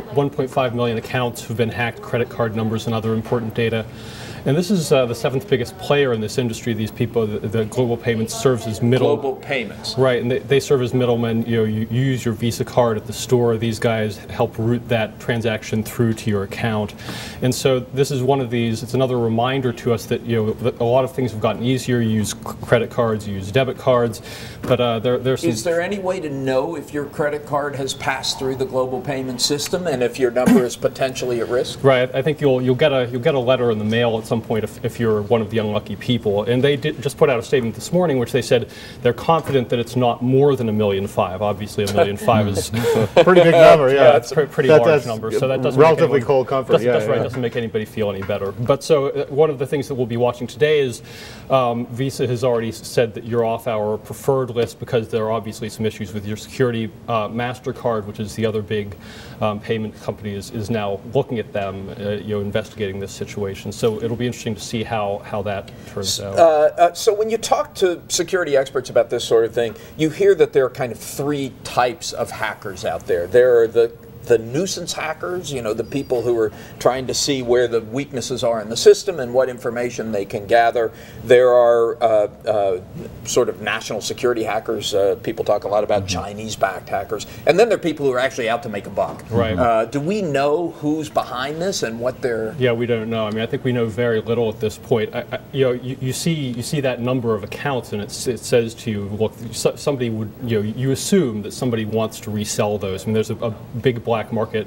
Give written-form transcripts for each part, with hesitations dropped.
1.5 million accounts have been hacked, credit card numbers and other important data. And this is the seventh biggest player in this industry. These people, the Global Payments serves as middle. Global Payments. Right, and they serve as middlemen. You use your Visa card at the store. These guys help route that transaction through to your account. And so this is one of these. It's another reminder to us that that a lot of things have gotten easier. You use credit cards, you use debit cards, but there's some. Is there any way to know if your credit card has passed through the Global Payment system and if your number is potentially at risk? Right, I think you'll get a letter in the mail at some point if you're one of the unlucky people. And they did just put out a statement this morning which they said they're confident that it's not more than 1.5 million. Obviously, 1.5 million is a pretty big number. Yeah, it's a pretty large number. So that doesn't relatively cold comfort. That's right. Doesn't make anybody feel any better. But so one of the things that we'll be watching today is Visa has already said that you're off our preferred list because there are obviously some issues with your security. MasterCard, which is the other big payment company, is now looking at them, investigating this situation. So it'll be interesting to see how that turns out. So when you talk to security experts about this sort of thing, you hear that there are kind of three types of hackers out there. There are the nuisance hackers, the people who are trying to see where the weaknesses are in the system and what information they can gather. There are sort of national security hackers. People talk a lot about Chinese-backed hackers. And then there are people who are actually out to make a buck. Right. Do we know who's behind this and what they're... Yeah, we don't know. I mean, I think we know very little at this point. You see that number of accounts and it says to you, look, somebody would, you assume that somebody wants to resell those. I mean, there's a big black market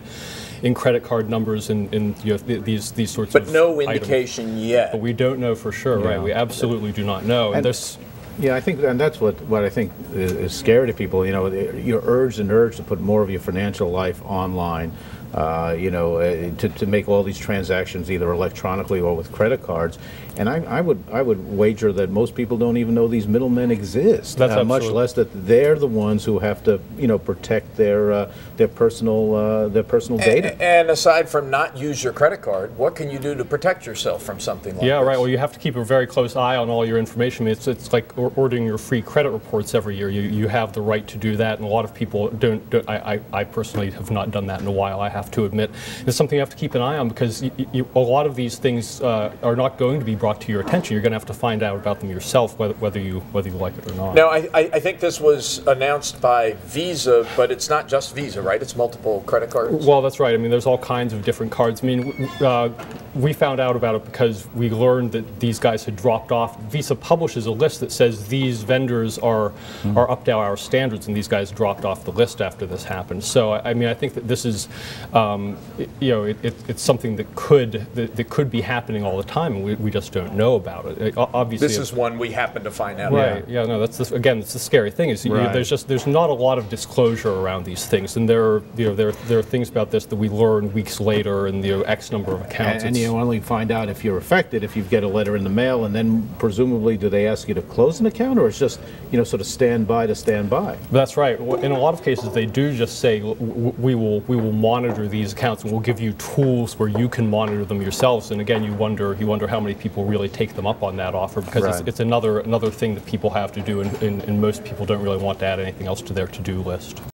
in credit card numbers and these sorts of But no indication items. yet. But we don't know for sure, right? We absolutely do not know. And there's... Yeah, I think, and that's what I think is scary to people. You're urged to put more of your financial life online. To make all these transactions either electronically or with credit cards, and I would wager that most people don't even know these middlemen exist. Much less that they're the ones who have to protect their personal data. And aside from not use your credit card, what can you do to protect yourself from something like this? Yeah, right. Well, you have to keep a very close eye on all your information. I mean, it's like ordering your free credit reports every year. You have the right to do that, and a lot of people don't. I personally have not done that in a while. I have to admit, it's something you have to keep an eye on because a lot of these things are not going to be brought to your attention. You're going to have to find out about them yourself, whether you like it or not. Now, I think this was announced by Visa, but it's not just Visa, right? It's multiple credit cards. Well, that's right. I mean, there's all kinds of different cards. I mean, we found out about it because we learned that these guys had dropped off. Visa publishes a list that says these vendors are up to our standards, and these guys dropped off the list after this happened. So, I mean, I think that this is it's something that could be happening all the time, and we just don't know about it. Obviously, this is one we happen to find out. Right? Yeah. No. That's it's the scary thing is there's not a lot of disclosure around these things, and there are things about this that we learn weeks later, and X number of accounts. And you only find out if you're affected if you get a letter in the mail, and then presumably do they ask you to close an account, or it's just sort of stand by to stand by? That's right. In a lot of cases, they do just say we will monitor these accounts, and we'll give you tools where you can monitor them yourselves. And again, you wonder how many people really take them up on that offer because it's another thing that people have to do, and most people don't really want to add anything else to their to-do list.